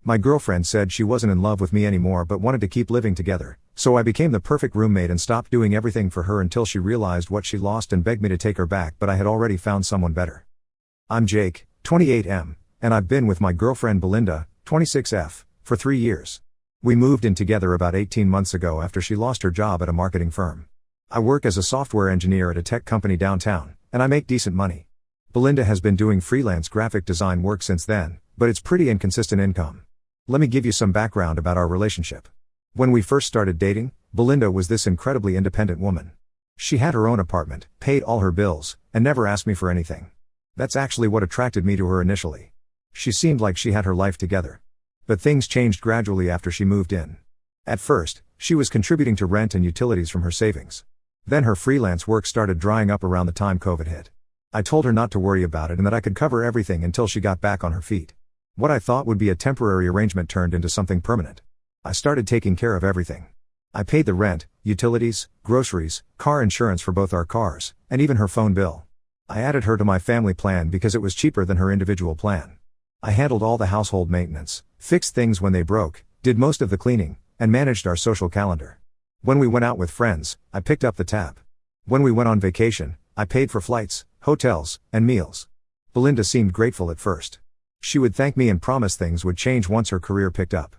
My girlfriend said she wasn't in love with me anymore but wanted to keep living together, so I became the perfect roommate and stopped doing everything for her until she realized what she lost and begged me to take her back, but I had already found someone better. I'm Jake, 28M, and I've been with my girlfriend Belinda, 26F, for 3 years. We moved in together about 18 months ago after she lost her job at a marketing firm. I work as a software engineer at a tech company downtown, and I make decent money. Belinda has been doing freelance graphic design work since then, but it's pretty inconsistent income. Let me give you some background about our relationship. When we first started dating, Belinda was this incredibly independent woman. She had her own apartment, paid all her bills, and never asked me for anything. That's actually what attracted me to her initially. She seemed like she had her life together. But things changed gradually after she moved in. At first, she was contributing to rent and utilities from her savings. Then her freelance work started drying up around the time COVID hit. I told her not to worry about it and that I could cover everything until she got back on her feet. What I thought would be a temporary arrangement turned into something permanent. I started taking care of everything. I paid the rent, utilities, groceries, car insurance for both our cars, and even her phone bill. I added her to my family plan because it was cheaper than her individual plan. I handled all the household maintenance, fixed things when they broke, did most of the cleaning, and managed our social calendar. When we went out with friends, I picked up the tab. When we went on vacation, I paid for flights, hotels, and meals. Belinda seemed grateful at first. She would thank me and promise things would change once her career picked up.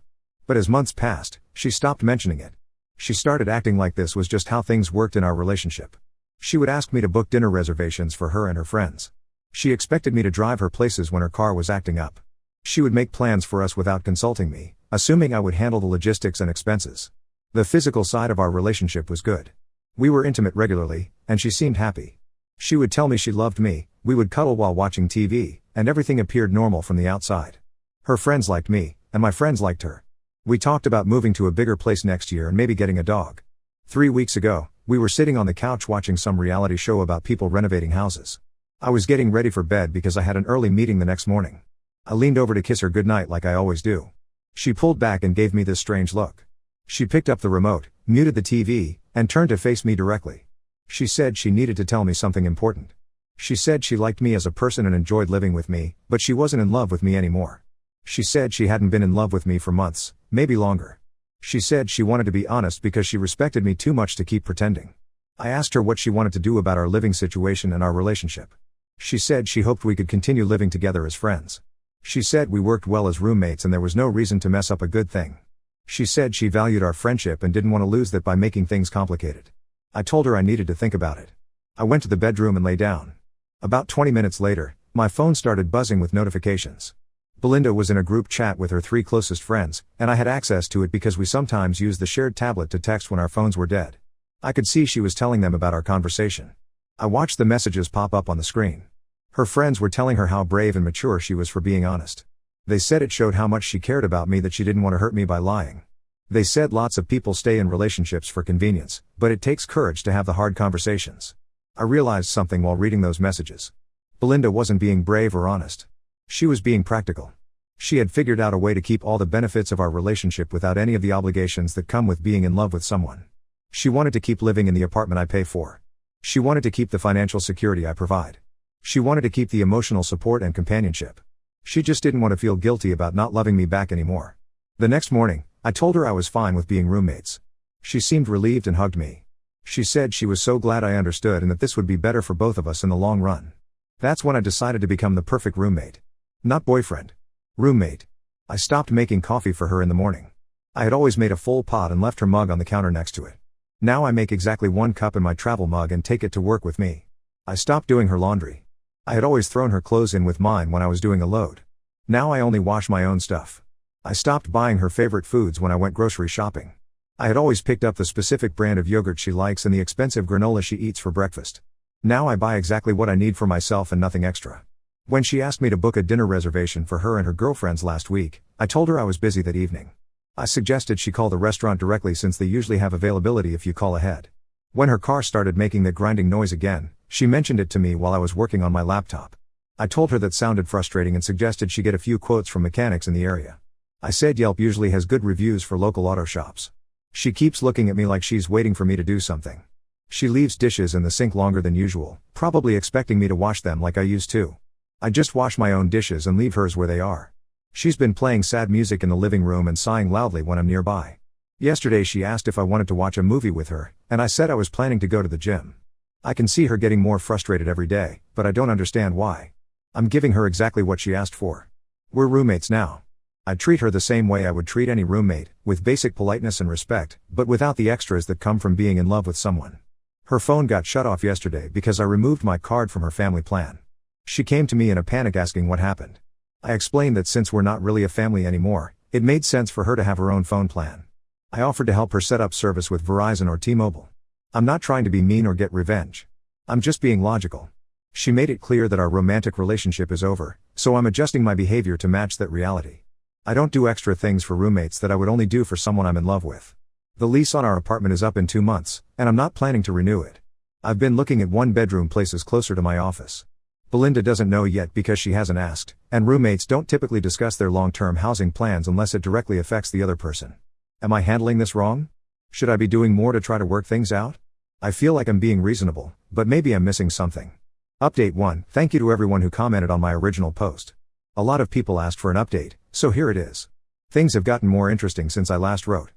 But as months passed, she stopped mentioning it. She started acting like this was just how things worked in our relationship. She would ask me to book dinner reservations for her and her friends. She expected me to drive her places when her car was acting up. She would make plans for us without consulting me, assuming I would handle the logistics and expenses. The physical side of our relationship was good. We were intimate regularly, and she seemed happy. She would tell me she loved me, we would cuddle while watching TV, and everything appeared normal from the outside. Her friends liked me, and my friends liked her. We talked about moving to a bigger place next year and maybe getting a dog. 3 weeks ago, we were sitting on the couch watching some reality show about people renovating houses. I was getting ready for bed because I had an early meeting the next morning. I leaned over to kiss her goodnight like I always do. She pulled back and gave me this strange look. She picked up the remote, muted the TV, and turned to face me directly. She said she needed to tell me something important. She said she liked me as a person and enjoyed living with me, but she wasn't in love with me anymore. She said she hadn't been in love with me for months, maybe longer. She said she wanted to be honest because she respected me too much to keep pretending. I asked her what she wanted to do about our living situation and our relationship. She said she hoped we could continue living together as friends. She said we worked well as roommates and there was no reason to mess up a good thing. She said she valued our friendship and didn't want to lose that by making things complicated. I told her I needed to think about it. I went to the bedroom and lay down. About 20 minutes later, my phone started buzzing with notifications. Belinda was in a group chat with her 3 closest friends, and I had access to it because we sometimes used the shared tablet to text when our phones were dead. I could see she was telling them about our conversation. I watched the messages pop up on the screen. Her friends were telling her how brave and mature she was for being honest. They said it showed how much she cared about me, that she didn't want to hurt me by lying. They said lots of people stay in relationships for convenience, but it takes courage to have the hard conversations. I realized something while reading those messages. Belinda wasn't being brave or honest. She was being practical. She had figured out a way to keep all the benefits of our relationship without any of the obligations that come with being in love with someone. She wanted to keep living in the apartment I pay for. She wanted to keep the financial security I provide. She wanted to keep the emotional support and companionship. She just didn't want to feel guilty about not loving me back anymore. The next morning, I told her I was fine with being roommates. She seemed relieved and hugged me. She said she was so glad I understood and that this would be better for both of us in the long run. That's when I decided to become the perfect roommate. Not boyfriend. Roommate. I stopped making coffee for her in the morning. I had always made a full pot and left her mug on the counter next to it. Now I make exactly 1 cup in my travel mug and take it to work with me. I stopped doing her laundry. I had always thrown her clothes in with mine when I was doing a load. Now I only wash my own stuff. I stopped buying her favorite foods when I went grocery shopping. I had always picked up the specific brand of yogurt she likes and the expensive granola she eats for breakfast. Now I buy exactly what I need for myself and nothing extra. When she asked me to book a dinner reservation for her and her girlfriends last week, I told her I was busy that evening. I suggested she call the restaurant directly since they usually have availability if you call ahead. When her car started making that grinding noise again, she mentioned it to me while I was working on my laptop. I told her that sounded frustrating and suggested she get a few quotes from mechanics in the area. I said Yelp usually has good reviews for local auto shops. She keeps looking at me like she's waiting for me to do something. She leaves dishes in the sink longer than usual, probably expecting me to wash them like I used to. I just wash my own dishes and leave hers where they are. She's been playing sad music in the living room and sighing loudly when I'm nearby. Yesterday she asked if I wanted to watch a movie with her, and I said I was planning to go to the gym. I can see her getting more frustrated every day, but I don't understand why. I'm giving her exactly what she asked for. We're roommates now. I treat her the same way I would treat any roommate, with basic politeness and respect, but without the extras that come from being in love with someone. Her phone got shut off yesterday because I removed my card from her family plan. She came to me in a panic asking what happened. I explained that since we're not really a family anymore, it made sense for her to have her own phone plan. I offered to help her set up service with Verizon or T-Mobile. I'm not trying to be mean or get revenge. I'm just being logical. She made it clear that our romantic relationship is over, so I'm adjusting my behavior to match that reality. I don't do extra things for roommates that I would only do for someone I'm in love with. The lease on our apartment is up in 2 months, and I'm not planning to renew it. I've been looking at one-bedroom places closer to my office. Belinda doesn't know yet because she hasn't asked, and roommates don't typically discuss their long-term housing plans unless it directly affects the other person. Am I handling this wrong? Should I be doing more to try to work things out? I feel like I'm being reasonable, but maybe I'm missing something. Update 1. Thank you to everyone who commented on my original post. A lot of people asked for an update, so here it is. Things have gotten more interesting since I last wrote.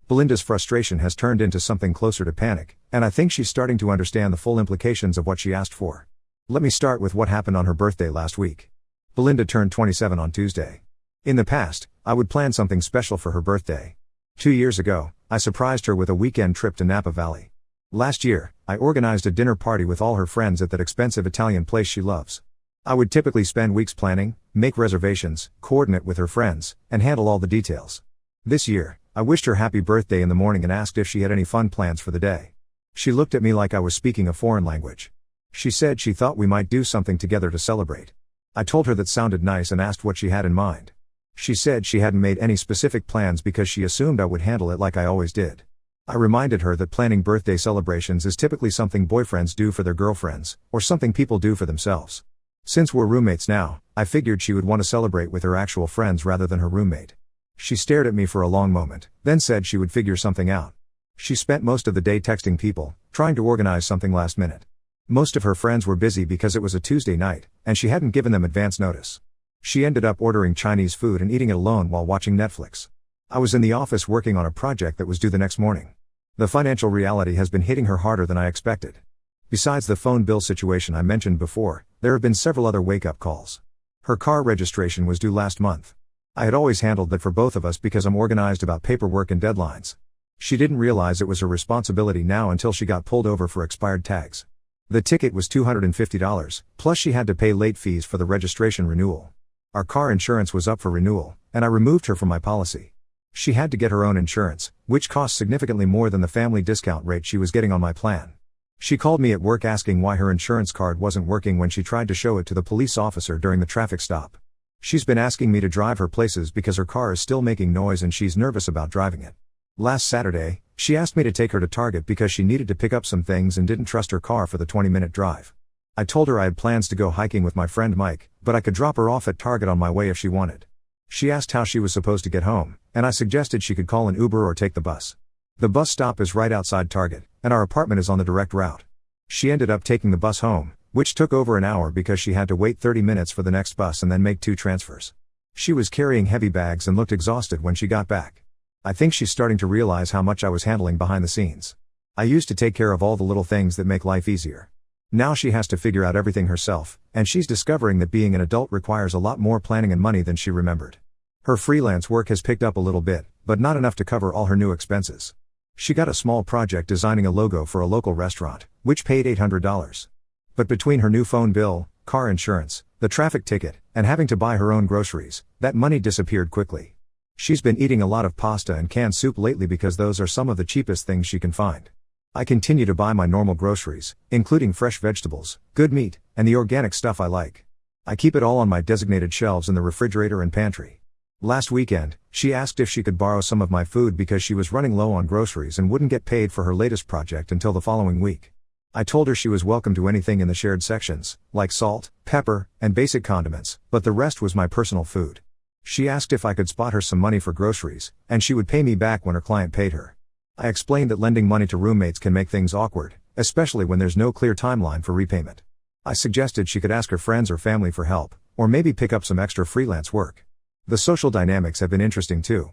Belinda's frustration has turned into something closer to panic, and I think she's starting to understand the full implications of what she asked for. Let me start with what happened on her birthday last week. Belinda turned 27 on Tuesday. In the past, I would plan something special for her birthday. 2 years ago, I surprised her with a weekend trip to Napa Valley. Last year, I organized a dinner party with all her friends at that expensive Italian place she loves. I would typically spend weeks planning, make reservations, coordinate with her friends, and handle all the details. This year, I wished her happy birthday in the morning and asked if she had any fun plans for the day. She looked at me like I was speaking a foreign language. She said she thought we might do something together to celebrate. I told her that sounded nice and asked what she had in mind. She said she hadn't made any specific plans because she assumed I would handle it like I always did. I reminded her that planning birthday celebrations is typically something boyfriends do for their girlfriends, or something people do for themselves. Since we're roommates now, I figured she would want to celebrate with her actual friends rather than her roommate. She stared at me for a long moment, then said she would figure something out. She spent most of the day texting people, trying to organize something last minute. Most of her friends were busy because it was a Tuesday night, and she hadn't given them advance notice. She ended up ordering Chinese food and eating it alone while watching Netflix. I was in the office working on a project that was due the next morning. The financial reality has been hitting her harder than I expected. Besides the phone bill situation I mentioned before, there have been several other wake-up calls. Her car registration was due last month. I had always handled that for both of us because I'm organized about paperwork and deadlines. She didn't realize it was her responsibility now until she got pulled over for expired tags. The ticket was $250, plus she had to pay late fees for the registration renewal. Our car insurance was up for renewal, and I removed her from my policy. She had to get her own insurance, which cost significantly more than the family discount rate she was getting on my plan. She called me at work asking why her insurance card wasn't working when she tried to show it to the police officer during the traffic stop. She's been asking me to drive her places because her car is still making noise and she's nervous about driving it. Last Saturday, she asked me to take her to Target because she needed to pick up some things and didn't trust her car for the 20-minute drive. I told her I had plans to go hiking with my friend Mike, but I could drop her off at Target on my way if she wanted. She asked how she was supposed to get home, and I suggested she could call an Uber or take the bus. The bus stop is right outside Target, and our apartment is on the direct route. She ended up taking the bus home, which took over an hour because she had to wait 30 minutes for the next bus and then make 2 transfers. She was carrying heavy bags and looked exhausted when she got back. I think she's starting to realize how much I was handling behind the scenes. I used to take care of all the little things that make life easier. Now she has to figure out everything herself, and she's discovering that being an adult requires a lot more planning and money than she remembered. Her freelance work has picked up a little bit, but not enough to cover all her new expenses. She got a small project designing a logo for a local restaurant, which paid $800. But between her new phone bill, car insurance, the traffic ticket, and having to buy her own groceries, that money disappeared quickly. She's been eating a lot of pasta and canned soup lately because those are some of the cheapest things she can find. I continue to buy my normal groceries, including fresh vegetables, good meat, and the organic stuff I like. I keep it all on my designated shelves in the refrigerator and pantry. Last weekend, she asked if she could borrow some of my food because she was running low on groceries and wouldn't get paid for her latest project until the following week. I told her she was welcome to anything in the shared sections, like salt, pepper, and basic condiments, but the rest was my personal food. She asked if I could spot her some money for groceries, and she would pay me back when her client paid her. I explained that lending money to roommates can make things awkward, especially when there's no clear timeline for repayment. I suggested she could ask her friends or family for help, or maybe pick up some extra freelance work. The social dynamics have been interesting too.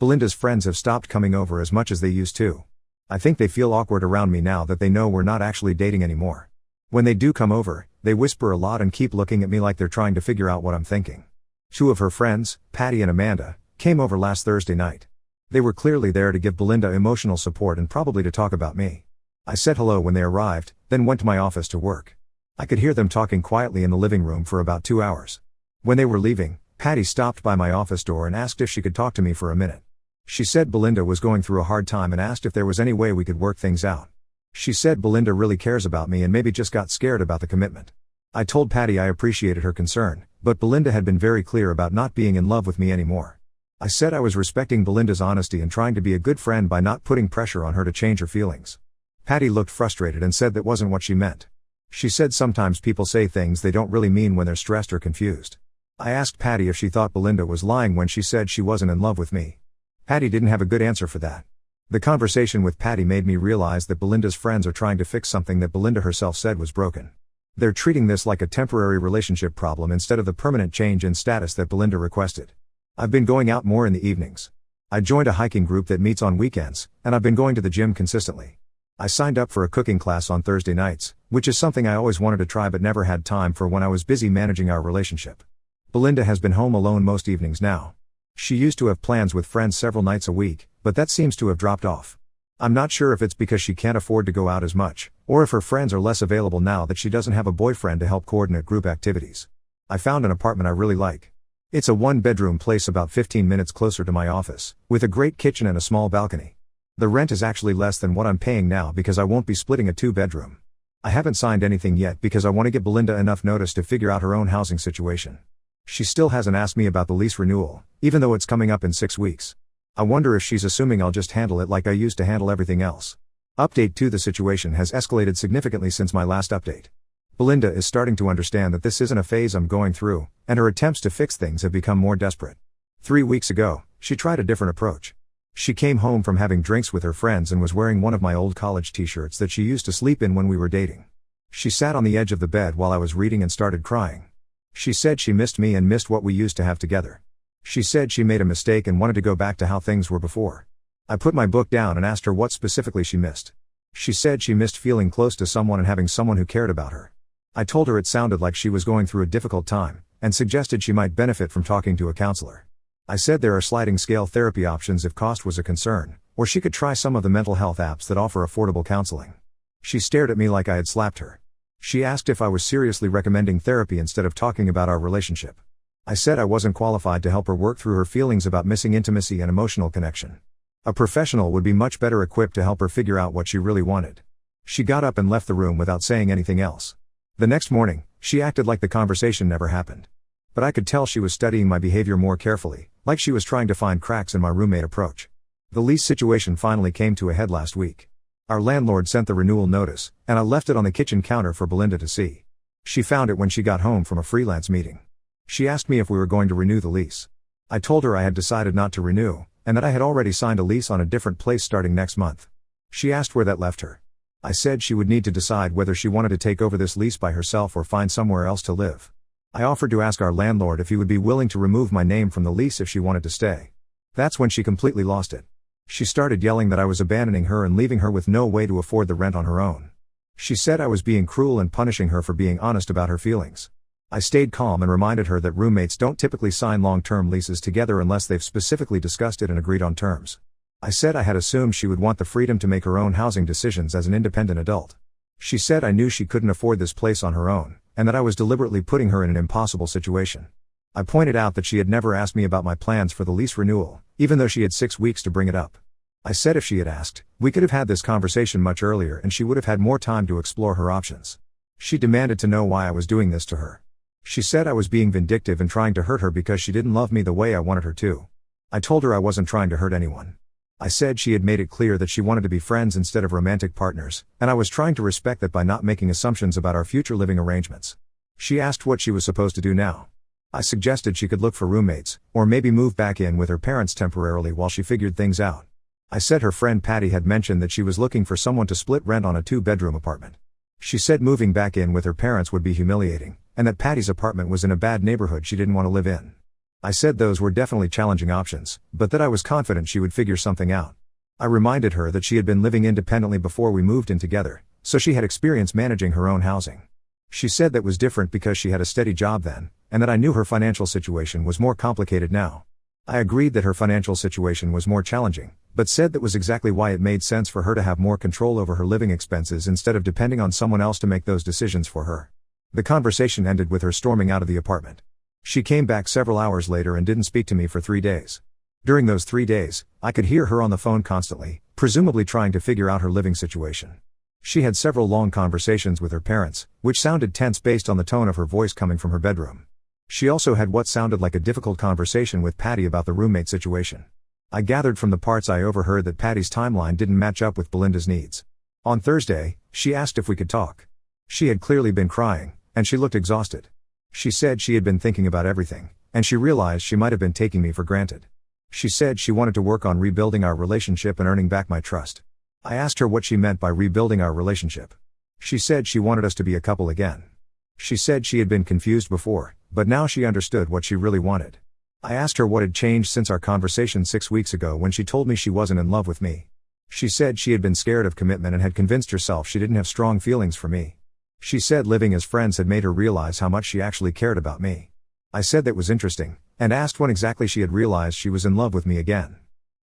Belinda's friends have stopped coming over as much as they used to. I think they feel awkward around me now that they know we're not actually dating anymore. When they do come over, they whisper a lot and keep looking at me like they're trying to figure out what I'm thinking. Two of her friends, Patty and Amanda, came over last Thursday night. They were clearly there to give Belinda emotional support and probably to talk about me. I said hello when they arrived, then went to my office to work. I could hear them talking quietly in the living room for about 2 hours. When they were leaving, Patty stopped by my office door and asked if she could talk to me for a minute. She said Belinda was going through a hard time and asked if there was any way we could work things out. She said Belinda really cares about me and maybe just got scared about the commitment. I told Patty I appreciated her concern, but Belinda had been very clear about not being in love with me anymore. I said I was respecting Belinda's honesty and trying to be a good friend by not putting pressure on her to change her feelings. Patty looked frustrated and said that wasn't what she meant. She said sometimes people say things they don't really mean when they're stressed or confused. I asked Patty if she thought Belinda was lying when she said she wasn't in love with me. Patty didn't have a good answer for that. The conversation with Patty made me realize that Belinda's friends are trying to fix something that Belinda herself said was broken. They're treating this like a temporary relationship problem instead of the permanent change in status that Belinda requested. I've been going out more in the evenings. I joined a hiking group that meets on weekends, and I've been going to the gym consistently. I signed up for a cooking class on Thursday nights, which is something I always wanted to try but never had time for when I was busy managing our relationship. Belinda has been home alone most evenings now. She used to have plans with friends several nights a week, but that seems to have dropped off. I'm not sure if it's because she can't afford to go out as much, or if her friends are less available now that she doesn't have a boyfriend to help coordinate group activities. I found an apartment I really like. It's a one-bedroom place about 15 minutes closer to my office, with a great kitchen and a small balcony. The rent is actually less than what I'm paying now because I won't be splitting a two-bedroom. I haven't signed anything yet because I want to give Belinda enough notice to figure out her own housing situation. She still hasn't asked me about the lease renewal, even though it's coming up in 6 weeks. I wonder if she's assuming I'll just handle it like I used to handle everything else. Update 2: The situation has escalated significantly since my last update. Belinda is starting to understand that this isn't a phase I'm going through, and her attempts to fix things have become more desperate. 3 weeks ago, she tried a different approach. She came home from having drinks with her friends and was wearing one of my old college t-shirts that she used to sleep in when we were dating. She sat on the edge of the bed while I was reading and started crying. She said she missed me and missed what we used to have together. She said she made a mistake and wanted to go back to how things were before. I put my book down and asked her what specifically she missed. She said she missed feeling close to someone and having someone who cared about her. I told her it sounded like she was going through a difficult time, and suggested she might benefit from talking to a counselor. I said there are sliding scale therapy options if cost was a concern, or she could try some of the mental health apps that offer affordable counseling. She stared at me like I had slapped her. She asked if I was seriously recommending therapy instead of talking about our relationship. I said I wasn't qualified to help her work through her feelings about missing intimacy and emotional connection. A professional would be much better equipped to help her figure out what she really wanted. She got up and left the room without saying anything else. The next morning, she acted like the conversation never happened. But I could tell she was studying my behavior more carefully, like she was trying to find cracks in my roommate approach. The lease situation finally came to a head last week. Our landlord sent the renewal notice, and I left it on the kitchen counter for Belinda to see. She found it when she got home from a freelance meeting. She asked me if we were going to renew the lease. I told her I had decided not to renew, and that I had already signed a lease on a different place starting next month. She asked where that left her. I said she would need to decide whether she wanted to take over this lease by herself or find somewhere else to live. I offered to ask our landlord if he would be willing to remove my name from the lease if she wanted to stay. That's when she completely lost it. She started yelling that I was abandoning her and leaving her with no way to afford the rent on her own. She said I was being cruel and punishing her for being honest about her feelings. I stayed calm and reminded her that roommates don't typically sign long-term leases together unless they've specifically discussed it and agreed on terms. I said I had assumed she would want the freedom to make her own housing decisions as an independent adult. She said I knew she couldn't afford this place on her own, and that I was deliberately putting her in an impossible situation. I pointed out that she had never asked me about my plans for the lease renewal, even though she had 6 weeks to bring it up. I said if she had asked, we could have had this conversation much earlier and she would have had more time to explore her options. She demanded to know why I was doing this to her. She said I was being vindictive and trying to hurt her because she didn't love me the way I wanted her to. I told her I wasn't trying to hurt anyone. I said she had made it clear that she wanted to be friends instead of romantic partners, and I was trying to respect that by not making assumptions about our future living arrangements. She asked what she was supposed to do now. I suggested she could look for roommates, or maybe move back in with her parents temporarily while she figured things out. I said her friend Patty had mentioned that she was looking for someone to split rent on a 2-bedroom apartment. She said moving back in with her parents would be humiliating, and that Patty's apartment was in a bad neighborhood she didn't want to live in. I said those were definitely challenging options, but that I was confident she would figure something out. I reminded her that she had been living independently before we moved in together, so she had experience managing her own housing. She said that was different because she had a steady job then, and that I knew her financial situation was more complicated now. I agreed that her financial situation was more challenging, but said that was exactly why it made sense for her to have more control over her living expenses instead of depending on someone else to make those decisions for her. The conversation ended with her storming out of the apartment. She came back several hours later and didn't speak to me for 3 days. During those 3 days, I could hear her on the phone constantly, presumably trying to figure out her living situation. She had several long conversations with her parents, which sounded tense based on the tone of her voice coming from her bedroom. She also had what sounded like a difficult conversation with Patty about the roommate situation. I gathered from the parts I overheard that Patty's timeline didn't match up with Belinda's needs. On Thursday, she asked if we could talk. She had clearly been crying, and she looked exhausted. She said she had been thinking about everything, and she realized she might have been taking me for granted. She said she wanted to work on rebuilding our relationship and earning back my trust. I asked her what she meant by rebuilding our relationship. She said she wanted us to be a couple again. She said she had been confused before, but now she understood what she really wanted. I asked her what had changed since our conversation 6 weeks ago when she told me she wasn't in love with me. She said she had been scared of commitment and had convinced herself she didn't have strong feelings for me. She said living as friends had made her realize how much she actually cared about me. I said that was interesting, and asked when exactly she had realized she was in love with me again.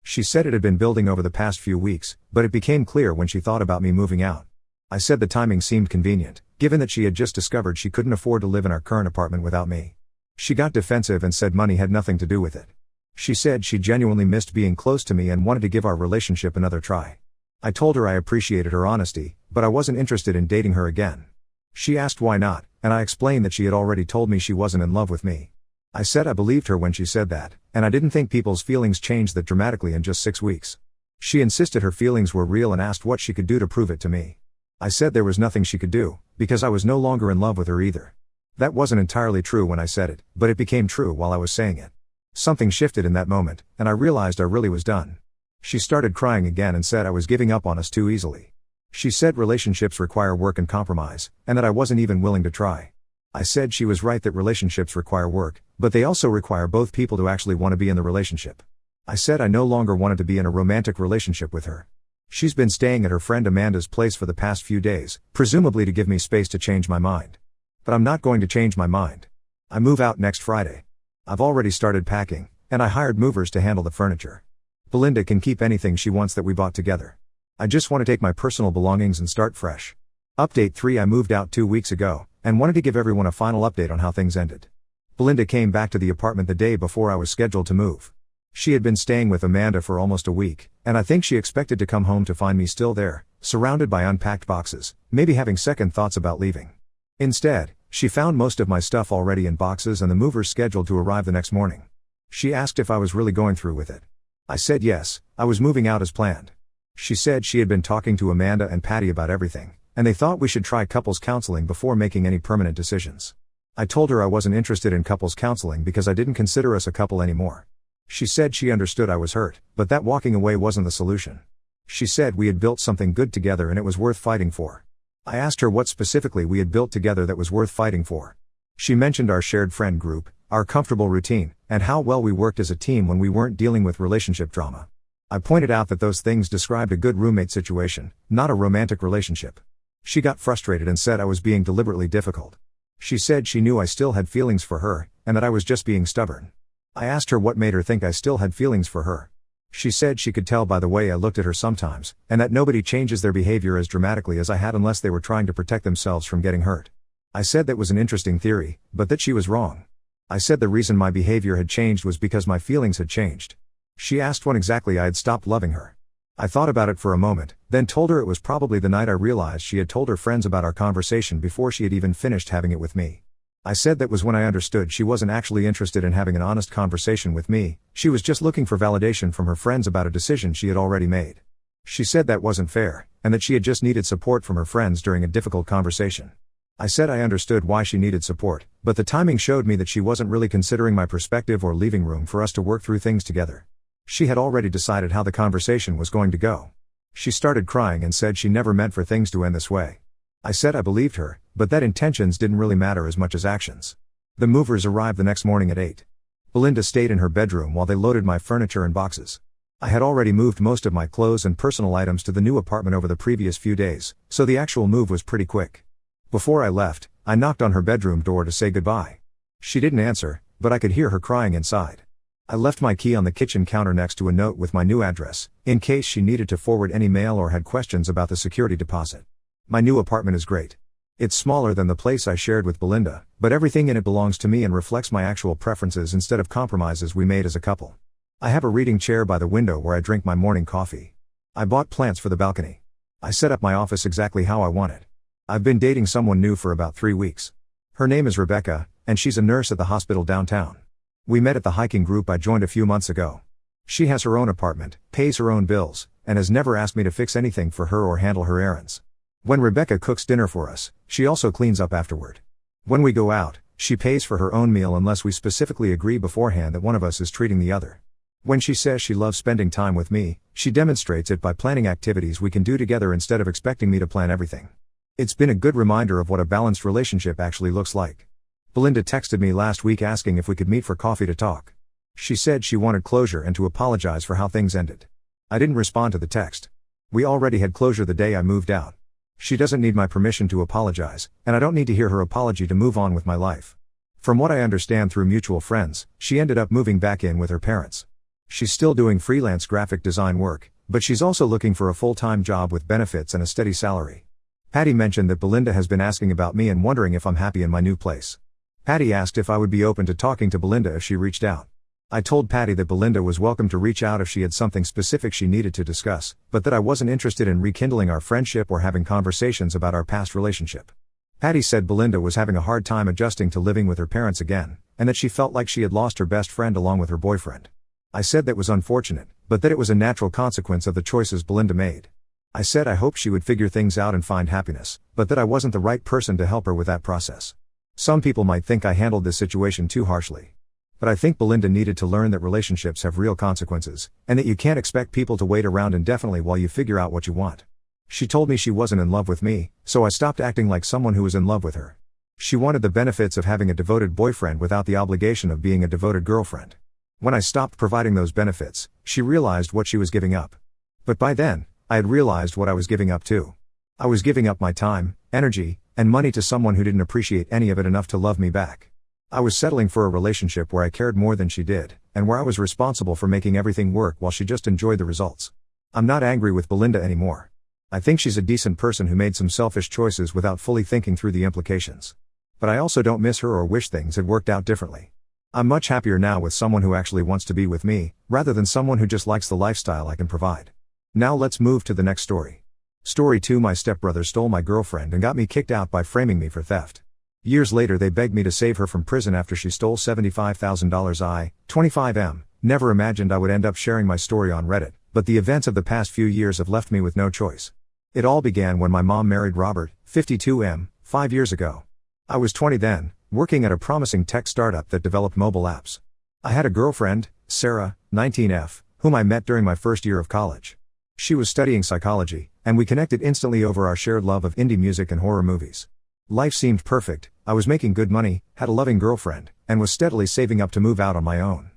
She said it had been building over the past few weeks, but it became clear when she thought about me moving out. I said the timing seemed convenient, given that she had just discovered she couldn't afford to live in our current apartment without me. She got defensive and said money had nothing to do with it. She said she genuinely missed being close to me and wanted to give our relationship another try. I told her I appreciated her honesty, but I wasn't interested in dating her again. She asked why not, and I explained that she had already told me she wasn't in love with me. I said I believed her when she said that, and I didn't think people's feelings changed that dramatically in just 6 weeks. She insisted her feelings were real and asked what she could do to prove it to me. I said there was nothing she could do, because I was no longer in love with her either. That wasn't entirely true when I said it, but it became true while I was saying it. Something shifted in that moment, and I realized I really was done. She started crying again and said I was giving up on us too easily. She said relationships require work and compromise, and that I wasn't even willing to try. I said she was right that relationships require work, but they also require both people to actually want to be in the relationship. I said I no longer wanted to be in a romantic relationship with her. She's been staying at her friend Amanda's place for the past few days, presumably to give me space to change my mind. But I'm not going to change my mind. I move out next Friday. I've already started packing, and I hired movers to handle the furniture. Belinda can keep anything she wants that we bought together. I just want to take my personal belongings and start fresh. Update 3: I moved out 2 weeks ago, and wanted to give everyone a final update on how things ended. Belinda came back to the apartment the day before I was scheduled to move. She had been staying with Amanda for almost a week, and I think she expected to come home to find me still there, surrounded by unpacked boxes, maybe having second thoughts about leaving. Instead, she found most of my stuff already in boxes and the movers scheduled to arrive the next morning. She asked if I was really going through with it. I said yes, I was moving out as planned. She said she had been talking to Amanda and Patty about everything, and they thought we should try couples counseling before making any permanent decisions. I told her I wasn't interested in couples counseling because I didn't consider us a couple anymore. She said she understood I was hurt, but that walking away wasn't the solution. She said we had built something good together and it was worth fighting for. I asked her what specifically we had built together that was worth fighting for. She mentioned our shared friend group, our comfortable routine, and how well we worked as a team when we weren't dealing with relationship drama. I pointed out that those things described a good roommate situation, not a romantic relationship. She got frustrated and said I was being deliberately difficult. She said she knew I still had feelings for her, and that I was just being stubborn. I asked her what made her think I still had feelings for her. She said she could tell by the way I looked at her sometimes, and that nobody changes their behavior as dramatically as I had unless they were trying to protect themselves from getting hurt. I said that was an interesting theory, but that she was wrong. I said the reason my behavior had changed was because my feelings had changed. She asked when exactly I had stopped loving her. I thought about it for a moment, then told her it was probably the night I realized she had told her friends about our conversation before she had even finished having it with me. I said that was when I understood she wasn't actually interested in having an honest conversation with me, she was just looking for validation from her friends about a decision she had already made. She said that wasn't fair, and that she had just needed support from her friends during a difficult conversation. I said I understood why she needed support, but the timing showed me that she wasn't really considering my perspective or leaving room for us to work through things together. She had already decided how the conversation was going to go. She started crying and said she never meant for things to end this way. I said I believed her, but that intentions didn't really matter as much as actions. The movers arrived the next morning at 8. Belinda stayed in her bedroom while they loaded my furniture and boxes. I had already moved most of my clothes and personal items to the new apartment over the previous few days, so the actual move was pretty quick. Before I left, I knocked on her bedroom door to say goodbye. She didn't answer, but I could hear her crying inside. I left my key on the kitchen counter next to a note with my new address, in case she needed to forward any mail or had questions about the security deposit. My new apartment is great. It's smaller than the place I shared with Belinda, but everything in it belongs to me and reflects my actual preferences instead of compromises we made as a couple. I have a reading chair by the window where I drink my morning coffee. I bought plants for the balcony. I set up my office exactly how I want it. I've been dating someone new for about 3 weeks. Her name is Rebecca, and she's a nurse at the hospital downtown. We met at the hiking group I joined a few months ago. She has her own apartment, pays her own bills, and has never asked me to fix anything for her or handle her errands. When Rebecca cooks dinner for us, she also cleans up afterward. When we go out, she pays for her own meal unless we specifically agree beforehand that one of us is treating the other. When she says she loves spending time with me, she demonstrates it by planning activities we can do together instead of expecting me to plan everything. It's been a good reminder of what a balanced relationship actually looks like. Belinda texted me last week asking if we could meet for coffee to talk. She said she wanted closure and to apologize for how things ended. I didn't respond to the text. We already had closure the day I moved out. She doesn't need my permission to apologize, and I don't need to hear her apology to move on with my life. From what I understand through mutual friends, she ended up moving back in with her parents. She's still doing freelance graphic design work, but she's also looking for a full-time job with benefits and a steady salary. Patty mentioned that Belinda has been asking about me and wondering if I'm happy in my new place. Patty asked if I would be open to talking to Belinda if she reached out. I told Patty that Belinda was welcome to reach out if she had something specific she needed to discuss, but that I wasn't interested in rekindling our friendship or having conversations about our past relationship. Patty said Belinda was having a hard time adjusting to living with her parents again, and that she felt like she had lost her best friend along with her boyfriend. I said that was unfortunate, but that it was a natural consequence of the choices Belinda made. I said I hoped she would figure things out and find happiness, but that I wasn't the right person to help her with that process. Some people might think I handled this situation too harshly. But I think Belinda needed to learn that relationships have real consequences, and that you can't expect people to wait around indefinitely while you figure out what you want. She told me she wasn't in love with me, so I stopped acting like someone who was in love with her. She wanted the benefits of having a devoted boyfriend without the obligation of being a devoted girlfriend. When I stopped providing those benefits, she realized what she was giving up. But by then, I had realized what I was giving up too. I was giving up my time, energy, and money to someone who didn't appreciate any of it enough to love me back. I was settling for a relationship where I cared more than she did, and where I was responsible for making everything work while she just enjoyed the results. I'm not angry with Belinda anymore. I think she's a decent person who made some selfish choices without fully thinking through the implications. But I also don't miss her or wish things had worked out differently. I'm much happier now with someone who actually wants to be with me, rather than someone who just likes the lifestyle I can provide. Now let's move to the next story. Story 2. My stepbrother stole my girlfriend and got me kicked out by framing me for theft. Years later they begged me to save her from prison after she stole $75,000. I, 25M, never imagined I would end up sharing my story on Reddit, but the events of the past few years have left me with no choice. It all began when my mom married Robert, 52M, 5 years ago. I was 20 then, working at a promising tech startup that developed mobile apps. I had a girlfriend, Sarah, 19F, whom I met during my first year of college. She was studying psychology, and we connected instantly over our shared love of indie music and horror movies. Life seemed perfect. I was making good money, had a loving girlfriend, and was steadily saving up to move out on my own.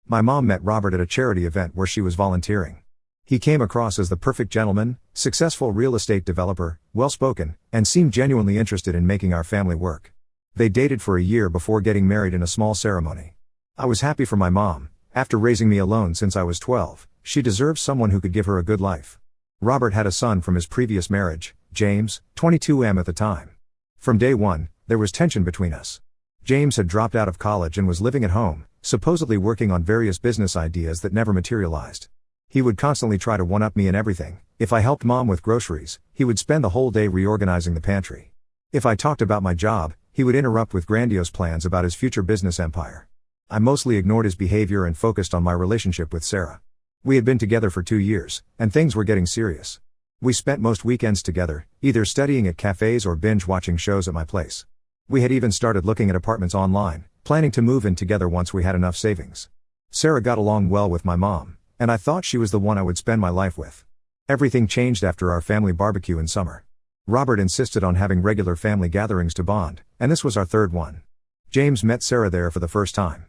My mom met Robert at a charity event where she was volunteering. He came across as the perfect gentleman, successful real estate developer, well-spoken, and seemed genuinely interested in making our family work. They dated for a year before getting married in a small ceremony. I was happy for my mom. After raising me alone since I was 12, she deserves someone who could give her a good life. Robert had a son from his previous marriage, James, 22M at the time. From day one, there was tension between us. James had dropped out of college and was living at home, supposedly working on various business ideas that never materialized. He would constantly try to one-up me in everything. If I helped mom with groceries, he would spend the whole day reorganizing the pantry. If I talked about my job, he would interrupt with grandiose plans about his future business empire. I mostly ignored his behavior and focused on my relationship with Sarah. We had been together for 2 years, and things were getting serious. We spent most weekends together, either studying at cafes or binge-watching shows at my place. We had even started looking at apartments online, planning to move in together once we had enough savings. Sarah got along well with my mom, and I thought she was the one I would spend my life with. Everything changed after our family barbecue in summer. Robert insisted on having regular family gatherings to bond, and this was our third one. James met Sarah there for the first time.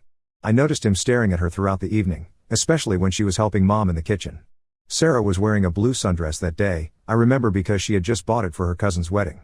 I noticed him staring at her throughout the evening, especially when she was helping Mom in the kitchen. Sarah was wearing a blue sundress that day, I remember, because she had just bought it for her cousin's wedding.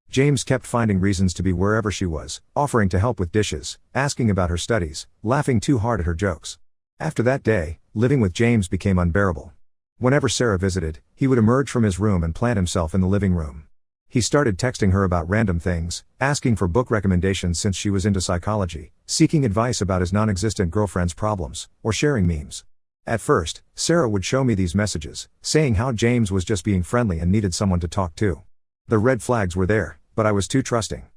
James kept finding reasons to be wherever she was, offering to help with dishes, asking about her studies, laughing too hard at her jokes. After that day, living with James became unbearable. Whenever Sarah visited, he would emerge from his room and plant himself in the living room. He started texting her about random things, asking for book recommendations since she was into psychology, seeking advice about his non-existent girlfriend's problems, or sharing memes. At first, Sarah would show me these messages, saying how James was just being friendly and needed someone to talk to. The red flags were there, but I was too trusting.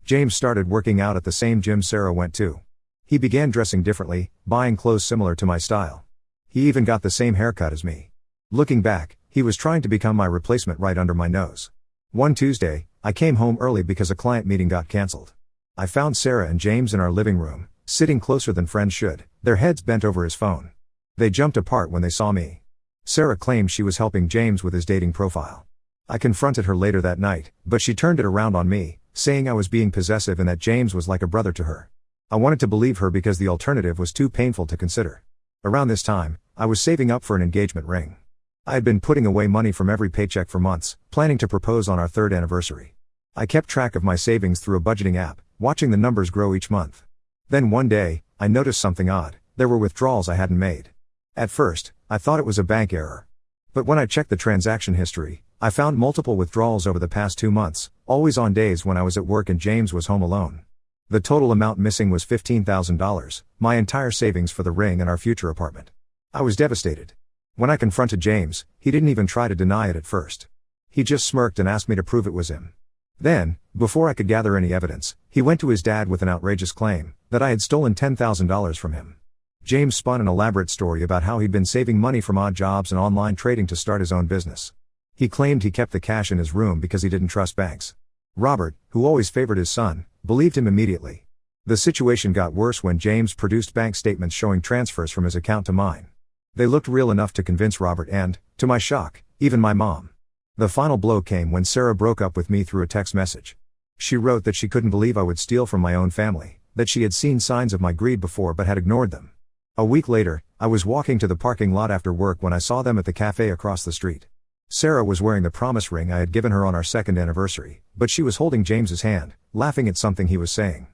James started working out at the same gym Sarah went to. He began dressing differently, buying clothes similar to my style. He even got the same haircut as me. Looking back, he was trying to become my replacement right under my nose. One Tuesday, I came home early because a client meeting got cancelled. I found Sarah and James in our living room, sitting closer than friends should, their heads bent over his phone. They jumped apart when they saw me. Sarah claimed she was helping James with his dating profile. I confronted her later that night, but she turned it around on me, saying I was being possessive and that James was like a brother to her. I wanted to believe her because the alternative was too painful to consider. Around this time, I was saving up for an engagement ring. I had been putting away money from every paycheck for months, planning to propose on our 3rd anniversary. I kept track of my savings through a budgeting app, watching the numbers grow each month. Then one day, I noticed something odd. There were withdrawals I hadn't made. At first, I thought it was a bank error. But when I checked the transaction history, I found multiple withdrawals over the past 2 months, always on days when I was at work and James was home alone. The total amount missing was $15,000, my entire savings for the ring and our future apartment. I was devastated. When I confronted James, he didn't even try to deny it at first. He just smirked and asked me to prove it was him. Then, before I could gather any evidence, he went to his dad with an outrageous claim that I had stolen $10,000 from him. James spun an elaborate story about how he'd been saving money from odd jobs and online trading to start his own business. He claimed he kept the cash in his room because he didn't trust banks. Robert, who always favored his son, believed him immediately. The situation got worse when James produced bank statements showing transfers from his account to mine. They looked real enough to convince Robert and, to my shock, even my mom. The final blow came when Sarah broke up with me through a text message. She wrote that she couldn't believe I would steal from my own family, that she had seen signs of my greed before but had ignored them. A week later, I was walking to the parking lot after work when I saw them at the cafe across the street. Sarah was wearing the promise ring I had given her on our 2nd anniversary, but she was holding James's hand, laughing at something he was saying.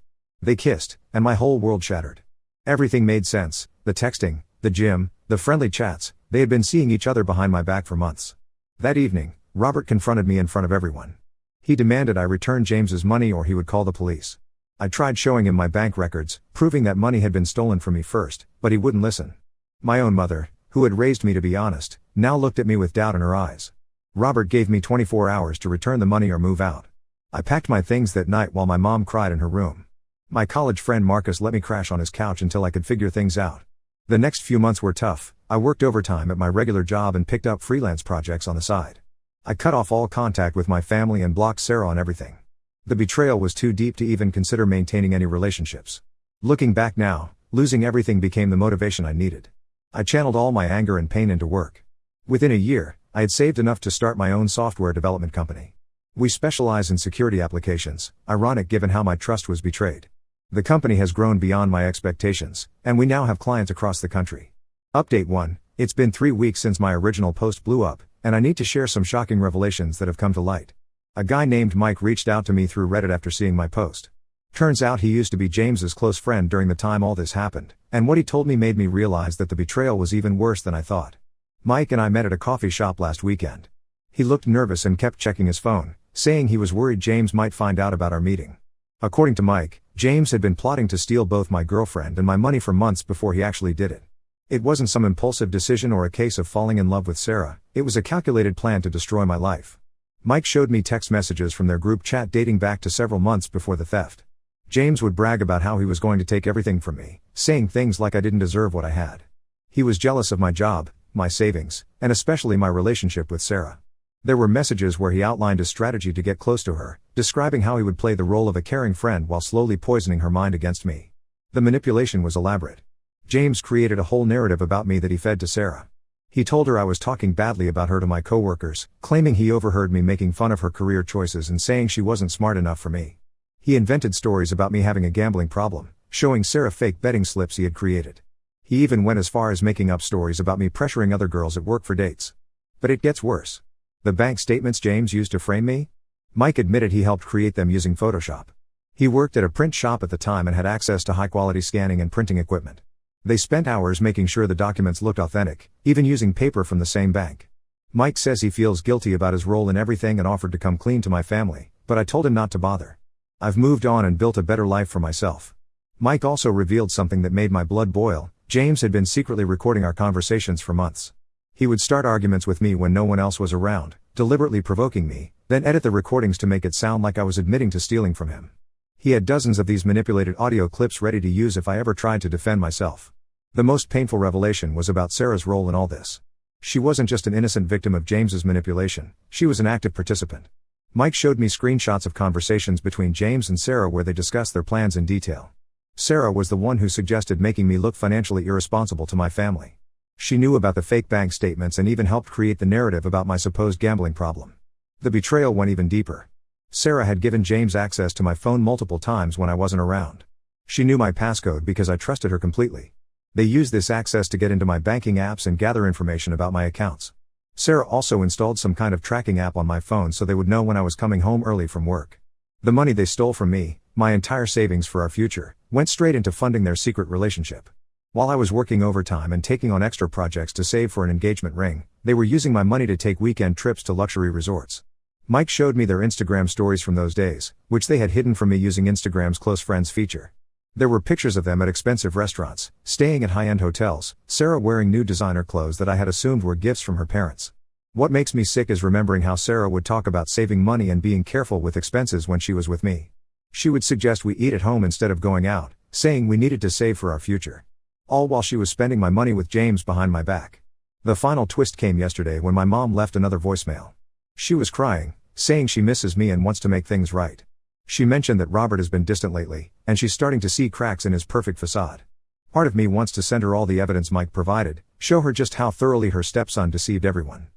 They kissed, and my whole world shattered. Everything made sense, the texting, the gym, the friendly chats. They had been seeing each other behind my back for months. That evening, Robert confronted me in front of everyone. He demanded I return James's money or he would call the police. I tried showing him my bank records, proving that money had been stolen from me first, but he wouldn't listen. My own mother, who had raised me to be honest, now looked at me with doubt in her eyes. Robert gave me 24 hours to return the money or move out. I packed my things that night while my mom cried in her room. My college friend Marcus let me crash on his couch until I could figure things out. The next few months were tough. I worked overtime at my regular job and picked up freelance projects on the side. I cut off all contact with my family and blocked Sarah on everything. The betrayal was too deep to even consider maintaining any relationships. Looking back now, losing everything became the motivation I needed. I channeled all my anger and pain into work. Within a year, I had saved enough to start my own software development company. We specialize in security applications, ironic given how my trust was betrayed. The company has grown beyond my expectations, and we now have clients across the country. Update 1, it's been 3 weeks since my original post blew up, and I need to share some shocking revelations that have come to light. A guy named Mike reached out to me through Reddit after seeing my post. Turns out he used to be James's close friend during the time all this happened, and what he told me made me realize that the betrayal was even worse than I thought. Mike and I met at a coffee shop last weekend. He looked nervous and kept checking his phone, saying he was worried James might find out about our meeting. According to Mike, James had been plotting to steal both my girlfriend and my money for months before he actually did it. It wasn't some impulsive decision or a case of falling in love with Sarah, it was a calculated plan to destroy my life. Mike showed me text messages from their group chat dating back to several months before the theft. James would brag about how he was going to take everything from me, saying things like I didn't deserve what I had. He was jealous of my job, my savings, and especially my relationship with Sarah. There were messages where he outlined a strategy to get close to her, describing how he would play the role of a caring friend while slowly poisoning her mind against me. The manipulation was elaborate. James created a whole narrative about me that he fed to Sarah. He told her I was talking badly about her to my coworkers, claiming he overheard me making fun of her career choices and saying she wasn't smart enough for me. He invented stories about me having a gambling problem, showing Sarah fake betting slips he had created. He even went as far as making up stories about me pressuring other girls at work for dates. But it gets worse. The bank statements James used to frame me? Mike admitted he helped create them using Photoshop. He worked at a print shop at the time and had access to high-quality scanning and printing equipment. They spent hours making sure the documents looked authentic, even using paper from the same bank. Mike says he feels guilty about his role in everything and offered to come clean to my family, but I told him not to bother. I've moved on and built a better life for myself. Mike also revealed something that made my blood boil. James had been secretly recording our conversations for months. He would start arguments with me when no one else was around, deliberately provoking me, then edit the recordings to make it sound like I was admitting to stealing from him. He had dozens of these manipulated audio clips ready to use if I ever tried to defend myself. The most painful revelation was about Sarah's role in all this. She wasn't just an innocent victim of James's manipulation, she was an active participant. Mike showed me screenshots of conversations between James and Sarah where they discussed their plans in detail. Sarah was the one who suggested making me look financially irresponsible to my family. She knew about the fake bank statements and even helped create the narrative about my supposed gambling problem. The betrayal went even deeper. Sarah had given James access to my phone multiple times when I wasn't around. She knew my passcode because I trusted her completely. They used this access to get into my banking apps and gather information about my accounts. Sarah also installed some kind of tracking app on my phone so they would know when I was coming home early from work. The money they stole from me, my entire savings for our future, went straight into funding their secret relationship. While I was working overtime and taking on extra projects to save for an engagement ring, they were using my money to take weekend trips to luxury resorts. Mike showed me their Instagram stories from those days, which they had hidden from me using Instagram's close friends feature. There were pictures of them at expensive restaurants, staying at high-end hotels, Sarah wearing new designer clothes that I had assumed were gifts from her parents. What makes me sick is remembering how Sarah would talk about saving money and being careful with expenses when she was with me. She would suggest we eat at home instead of going out, saying we needed to save for our future. All while she was spending my money with James behind my back. The final twist came yesterday when my mom left another voicemail. She was crying, saying she misses me and wants to make things right. She mentioned that Robert has been distant lately, and she's starting to see cracks in his perfect facade. Part of me wants to send her all the evidence Mike provided, show her just how thoroughly her stepson deceived everyone.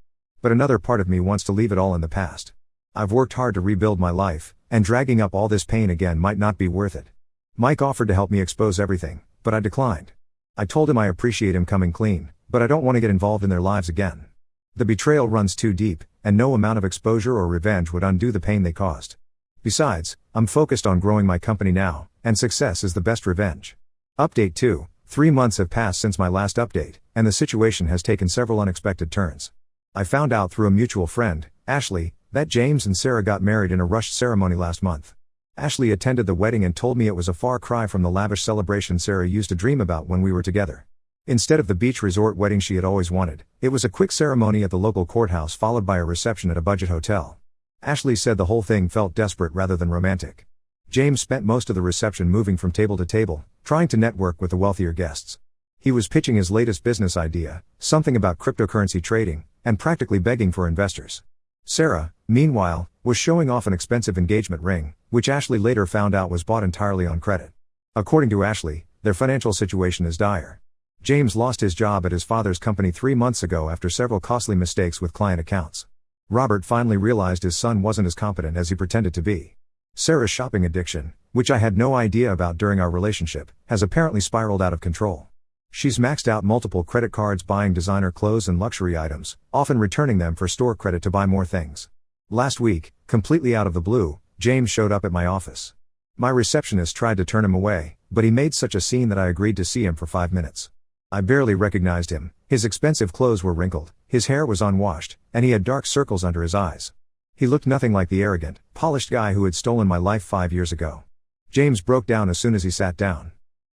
But another part of me wants to leave it all in the past. I've worked hard to rebuild my life, and dragging up all this pain again might not be worth it. Mike offered to help me expose everything, but I declined. I told him I appreciate him coming clean, but I don't want to get involved in their lives again. The betrayal runs too deep, and no amount of exposure or revenge would undo the pain they caused. Besides, I'm focused on growing my company now, and success is the best revenge. Update 2. 3 months have passed since my last update, and the situation has taken several unexpected turns. I found out through a mutual friend, Ashley, that James and Sarah got married in a rushed ceremony last month. Ashley attended the wedding and told me it was a far cry from the lavish celebration Sarah used to dream about when we were together. Instead of the beach resort wedding she had always wanted, it was a quick ceremony at the local courthouse followed by a reception at a budget hotel. Ashley said the whole thing felt desperate rather than romantic. James spent most of the reception moving from table to table, trying to network with the wealthier guests. He was pitching his latest business idea, something about cryptocurrency trading, and practically begging for investors. Sarah, meanwhile, was showing off an expensive engagement ring, which Ashley later found out was bought entirely on credit. According to Ashley, their financial situation is dire. James lost his job at his father's company 3 months ago after several costly mistakes with client accounts. Robert finally realized his son wasn't as competent as he pretended to be. Sarah's shopping addiction, which I had no idea about during our relationship, has apparently spiraled out of control. She's maxed out multiple credit cards buying designer clothes and luxury items, often returning them for store credit to buy more things. Last week, completely out of the blue, James showed up at my office. My receptionist tried to turn him away, but he made such a scene that I agreed to see him for 5 minutes. I barely recognized him. His expensive clothes were wrinkled, his hair was unwashed, and he had dark circles under his eyes. He looked nothing like the arrogant, polished guy who had stolen my life 5 years ago. James broke down as soon as he sat down.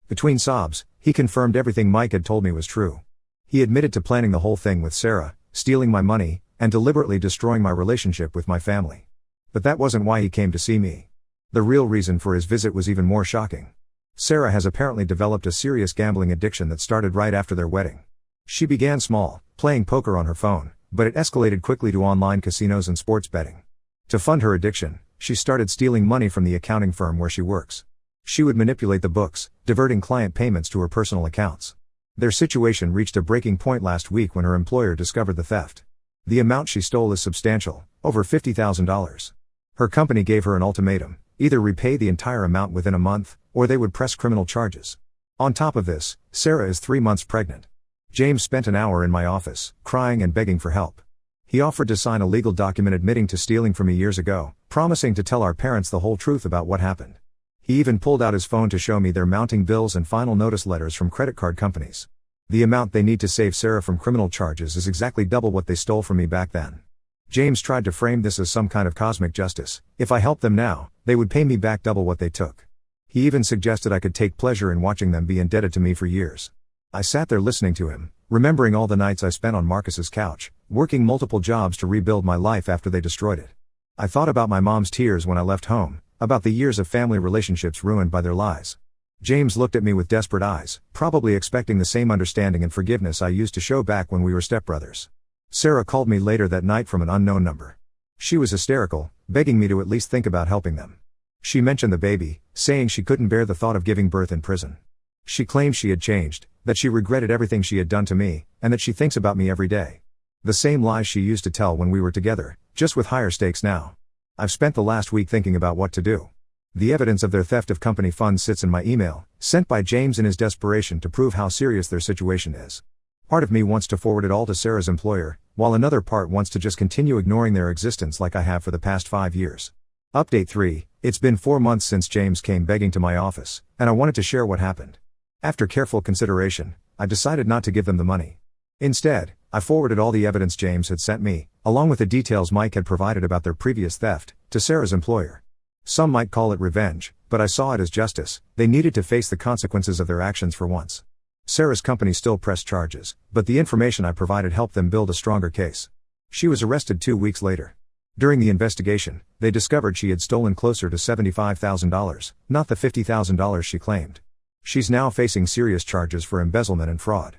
Between sobs, he confirmed everything Mike had told me was true. He admitted to planning the whole thing with Sarah, stealing my money, and deliberately destroying my relationship with my family. But that wasn't why he came to see me. The real reason for his visit was even more shocking. Sarah has apparently developed a serious gambling addiction that started right after their wedding. She began small, playing poker on her phone, but it escalated quickly to online casinos and sports betting. To fund her addiction, she started stealing money from the accounting firm where she works. She would manipulate the books, diverting client payments to her personal accounts. Their situation reached a breaking point last week when her employer discovered the theft. The amount she stole is substantial, over $50,000. Her company gave her an ultimatum: either repay the entire amount within a month, or they would press criminal charges. On top of this, Sarah is 3 months pregnant. James spent an hour in my office, crying and begging for help. He offered to sign a legal document admitting to stealing from me years ago, promising to tell our parents the whole truth about what happened. He even pulled out his phone to show me their mounting bills and final notice letters from credit card companies. The amount they need to save Sarah from criminal charges is exactly double what they stole from me back then. James tried to frame this as some kind of cosmic justice. If I helped them now, they would pay me back double what they took. He even suggested I could take pleasure in watching them be indebted to me for years. I sat there listening to him, remembering all the nights I spent on Marcus's couch, working multiple jobs to rebuild my life after they destroyed it. I thought about my mom's tears when I left home, about the years of family relationships ruined by their lies. James looked at me with desperate eyes, probably expecting the same understanding and forgiveness I used to show back when we were stepbrothers. Sarah called me later that night from an unknown number. She was hysterical, begging me to at least think about helping them. She mentioned the baby, saying she couldn't bear the thought of giving birth in prison. She claimed she had changed, that she regretted everything she had done to me, and that she thinks about me every day. The same lies she used to tell when we were together, just with higher stakes now. I've spent the last week thinking about what to do. The evidence of their theft of company funds sits in my email, sent by James in his desperation to prove how serious their situation is. Part of me wants to forward it all to Sarah's employer, while another part wants to just continue ignoring their existence like I have for the past 5 years. Update 3, it's been 4 months since James came begging to my office, and I wanted to share what happened. After careful consideration, I decided not to give them the money. Instead, I forwarded all the evidence James had sent me, along with the details Mike had provided about their previous theft, to Sarah's employer. Some might call it revenge, but I saw it as justice. They needed to face the consequences of their actions for once. Sarah's company still pressed charges, but the information I provided helped them build a stronger case. She was arrested 2 weeks later. During the investigation, they discovered she had stolen closer to $75,000, not the $50,000 she claimed. She's now facing serious charges for embezzlement and fraud.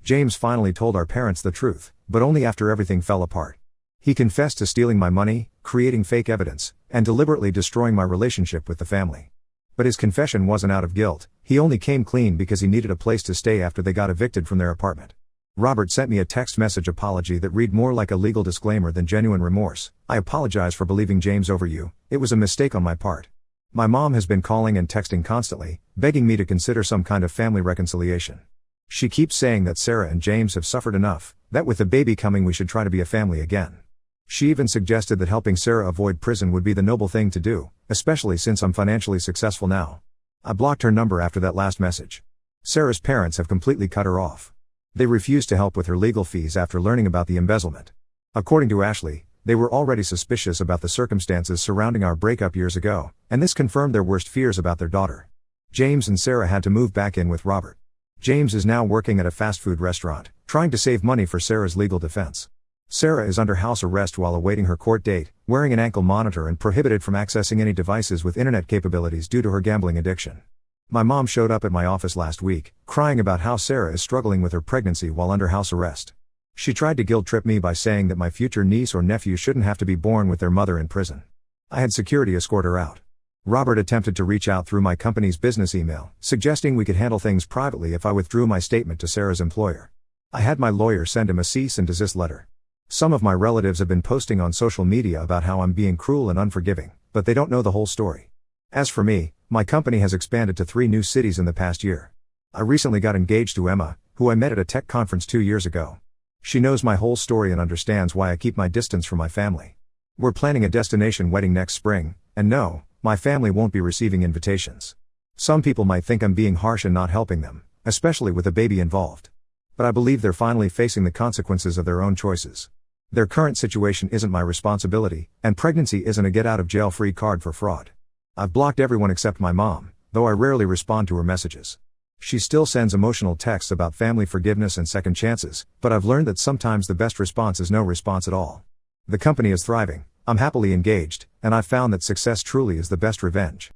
James finally told our parents the truth, but only after everything fell apart. He confessed to stealing my money, creating fake evidence, and deliberately destroying my relationship with the family. But his confession wasn't out of guilt, he only came clean because he needed a place to stay after they got evicted from their apartment. Robert sent me a text message apology that read more like a legal disclaimer than genuine remorse. I apologize for believing James over you, it was a mistake on my part. My mom has been calling and texting constantly, begging me to consider some kind of family reconciliation. She keeps saying that Sarah and James have suffered enough, that with the baby coming we should try to be a family again. She even suggested that helping Sarah avoid prison would be the noble thing to do, especially since I'm financially successful now. I blocked her number after that last message. Sarah's parents have completely cut her off. They refused to help with her legal fees after learning about the embezzlement. According to Ashley, they were already suspicious about the circumstances surrounding our breakup years ago, and this confirmed their worst fears about their daughter. James and Sarah had to move back in with Robert. James is now working at a fast food restaurant, trying to save money for Sarah's legal defense. Sarah is under house arrest while awaiting her court date, wearing an ankle monitor and prohibited from accessing any devices with internet capabilities due to her gambling addiction. My mom showed up at my office last week, crying about how Sarah is struggling with her pregnancy while under house arrest. She tried to guilt-trip me by saying that my future niece or nephew shouldn't have to be born with their mother in prison. I had security escort her out. Robert attempted to reach out through my company's business email, suggesting we could handle things privately if I withdrew my statement to Sarah's employer. I had my lawyer send him a cease and desist letter. Some of my relatives have been posting on social media about how I'm being cruel and unforgiving, but they don't know the whole story. As for me, my company has expanded to 3 new cities in the past year. I recently got engaged to Emma, who I met at a tech conference 2 years ago. She knows my whole story and understands why I keep my distance from my family. We're planning a destination wedding next spring, and no, my family won't be receiving invitations. Some people might think I'm being harsh and not helping them, especially with a baby involved. But I believe they're finally facing the consequences of their own choices. Their current situation isn't my responsibility, and pregnancy isn't a get-out-of-jail-free card for fraud. I've blocked everyone except my mom, though I rarely respond to her messages. She still sends emotional texts about family forgiveness and second chances, but I've learned that sometimes the best response is no response at all. The company is thriving, I'm happily engaged, and I've found that success truly is the best revenge.